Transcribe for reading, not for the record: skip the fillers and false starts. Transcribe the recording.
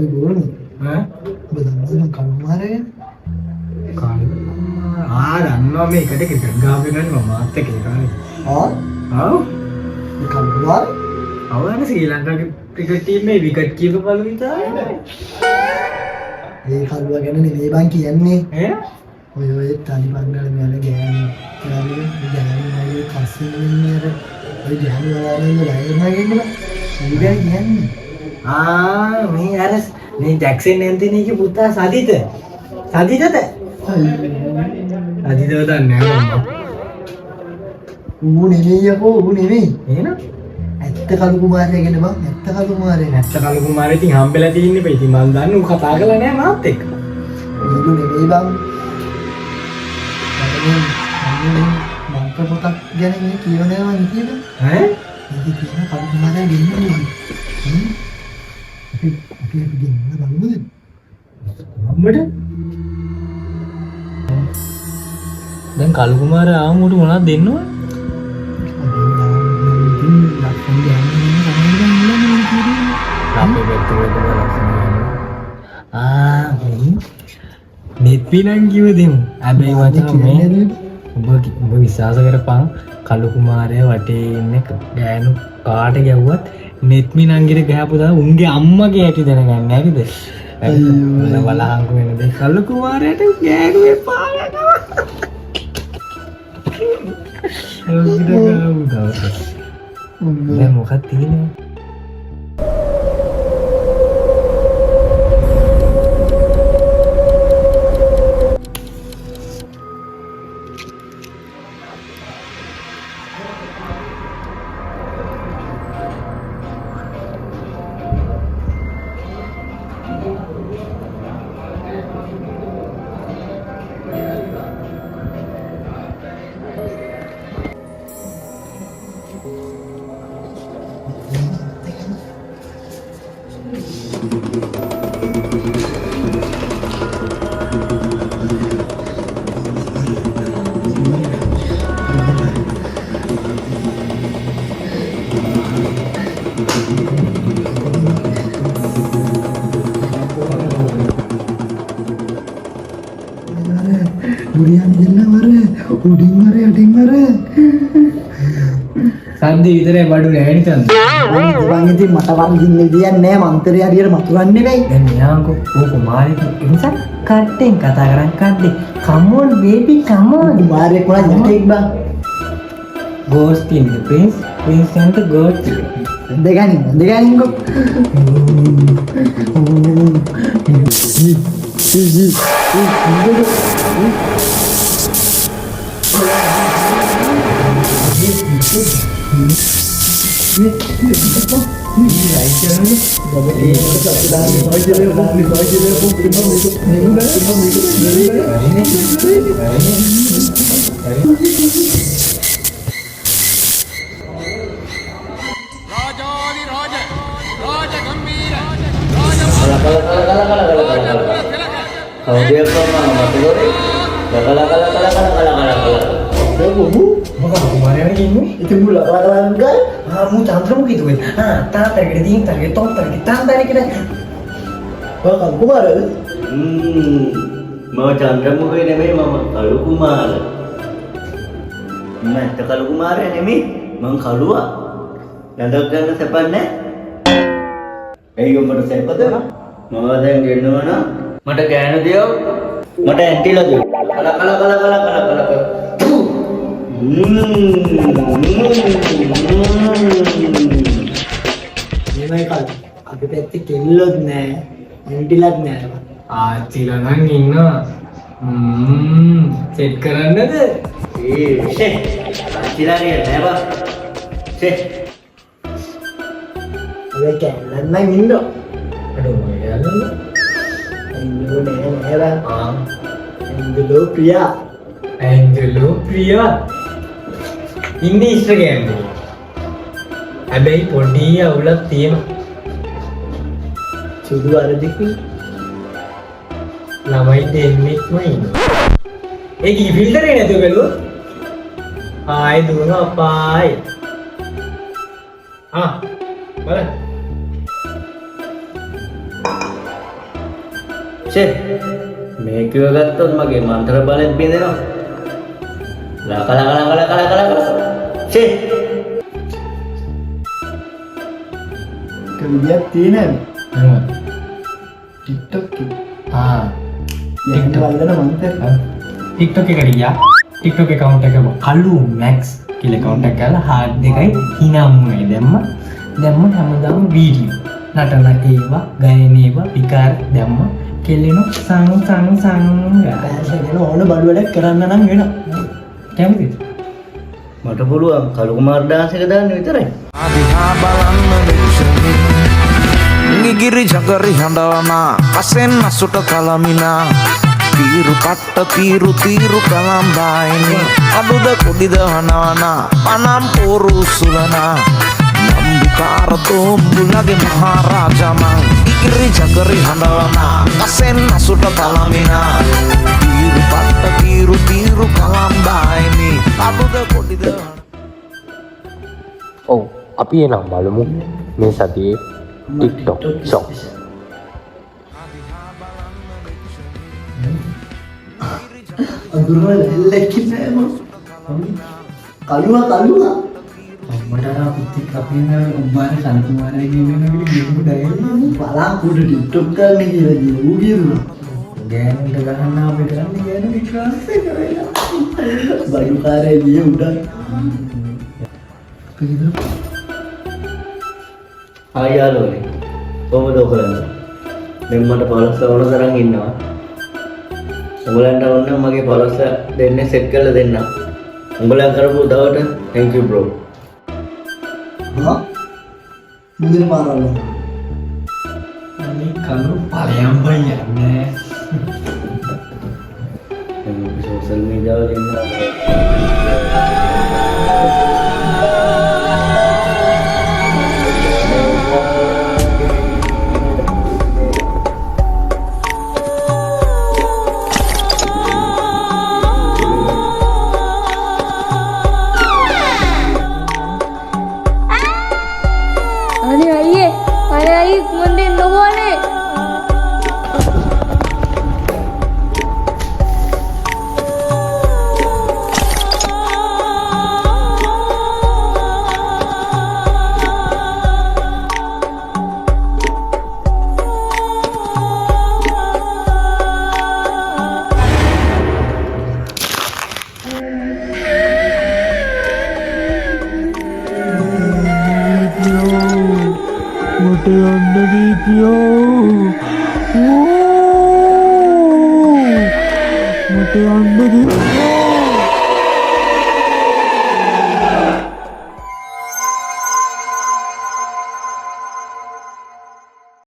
बोल बदलना कल मारे දන්නවා මේකට ක්‍රිකට් ගාවෙ නෑ මමත් එක්ක ඒකනේ ආ කල්වාර අවුරුදු ශ්‍රී ලංකාවේ ක්‍රිකට් ටීමේ විකට් කීපර් බලු විතරයි ඒ කල්වා ගැන නෙමෙයි බං කියන්නේ ඈ ඔය තාලිබාන් වල මෙයාලා ගෑනි කස්සින් ඉන්නේ අර ඔය ගෑනි වලට ලයින් නගින්න කියන්නේ මේ අර මේ ජැක්සන් ඇන්තනීගේ පුතා සදිතද අදිතව දන්නේ නැහැ ඌ නෙමෙයි යකෝ ඌ නෙමෙයි එහෙනම් ඇත්ත කලු කුමාරයා ගැන බං ඇත්ත කලු කුමාරයා ඉතින් හම්බෙලා තින්නේ බයි ඉතින් මම දන්නේ ඌ කතා කරලා නැහැ මාත් එක්ක ඌ නෙමෙයි බං මංක පොතක් ගැන මේ කියවනවා මං කියද ඈ ඉතින් කියන කලු කුමාරයා ගෙන්නේ අපි ගෙන්න බලමුද අම්මට දැන් කලු කුමාරයා ආමුට මොනවද දෙන්නව නෙත්පිනන් කිව දෙමු හැබැයි වචන මේ ඔබ විශ්වාස කරපන් කලු කුමාරයා වටේ ඉන්න ගෑනු කාට ගැව්වත් නෙත්මිනන්ගෙට ගහපු දා උන්ගේ අම්මගේ ඇටි දැනගන්න නැතිද වලහංගු වෙන දේ කලු කුමාරයාට ගෑනු එපා දැන් මොකක්ද තියෙන්නේ බුරියන් දෙන්න වර උඩින් වර යටින් වර සද්ද විතරේ බඩු නෑ නිකන් මං ඉතින් මට වන්දින්න දෙන්නේ නෑ මන්තරේ හරියට මතුරන්නේ වෙයි දැන් නියාංකෝ ඕ කුමාරයෙක් ඉන්සක් කට්ටෙන් කතා කරන් කඩේ come on baby come on කුමාරයෙක් වුණා යකෙක් බං ghost in the prince and the ghost දෙගනින්කෝ Kalau dia pernah mati goreng, මොකද කුමාරයානේ කියන්නේ ඉතින් මුල කලකලන් ගල් මු චන්ද්‍රමුඛ කිව්වේ තාතරගෙට දින් තරගෙ තොන්තරගෙ තන්දානේ කියලා කලු කුමාරයා mau Chandramukha නෙමෙයි මම කලු කුමාර. මම කලු කුමාරයා නෙමෙයි මං කලුවා. යඳක් ගන්න සැපක් නැහැ. එයි උඹට සැපද? මම දැන් ගෙන්නවන මට ගෑනු දියව මට ඇන්ටිලා දියව. කල මේමයි කල් අපි පැත්තේ කෙල්ලොත් නෑ ඇන්ටිලත් නෑ ආච්චිලා නම් ඉන්නවා සෙට් කරන්නද ෂේ ආච්චිලා නෑ බා ෂේ ඔය කැල්ලන් නම් ඉන්නවා අඩෝ මයල්ලා ඉන්නෝ නෑ බා ඇන්ජලෝ ප්‍රියා ඉන්නේ ඉස්තර ගෑම්බේ හැබැයි පොඩි අවුලක් තියෙනවා සුදු අරදිකු ළමයි දෙන්නෙක්ම ඉන්නවා ඒකේ ෆිල්ටර් එක නැතුව බැලුවොත් ආයි දුවන අපායි බලන්න ෂේ මේ කිව ගත්තොත් මගේ මන්ත්‍ර බලෙන් බින්දෙනවා. කල ෂේ විදියක් තියෙනවද? එහෙම TikTok එක. TikTok වලදන මන්තර. TikTok එකට ගියා. TikTok account එක කළු max කියලා account එක කරලා heart දෙකයි හිනාමුනේ දැම්ම හැමදාම වීඩියෝ නටන ඒවා ගයන ඒවා විකාර දැම්ම කෙල්ලෙනු සං ඇසගෙන ඕන බඩු වැඩක් කරන්න නම් වෙනවා. කැමතිද? මට පුළුවන් කලු කුමාර ඩාන්ස් එක දාන්න විතරයි. අදිහා බලන්න දෙක්ෂණි ගිගිරි ජගරි හඬවන අසෙන් අසුට කලමිනා තීරු පට්ට තීරු කලම්බායිනි අඩුද කුඩිද හනවන පනම් පෝරු සුලනා නම්බුකාර තෝම්බුලගේ මහරාජමං ගිගිරි ජගරි හඬවන අසෙන් අසුට කලමිනා තීරු පට්ට තීරු කලම්බායිනි අඩුද කුඩිද ඔව් අපි එනම් බලමු මේ සතියේ TikTok songs. අඳුරවල ලැක්කින් නෑ මම. කළුවා. මට අර පිටික් අපි නේද උඹාර කල්කුමාරය කියන එක ගේමු ඩයල් බලාකුඩ TikTok කරන්න කියලා දී ඌ කියනවා. ගෑනුන්ට ගහන්න අපි කරන්නේ ගෑනු විශ්වාසය කරලා. බඩුකාරය ගිය උඩ. ආයාලෝනේ කොහොමද ඔයගොල්ලෝ? දැන් මට පොලොස් ඕන තරම් ඉන්නවා. උඹලන්ට ඕන මගේ පොලොස් දෙන්නේ සෙට් කරලා දෙන්න. උඹලන් කරපු උදවට thank you bro. මුදින පාරවල. අනේ කළු ඵලයන් බයන්නේ. දැන් සෝෂල් මීඩියා වල ඉන්නවා. अरे आई मुंडे लोगों ने මට යන්න දීපියෝ මට යන්න දීපියෝ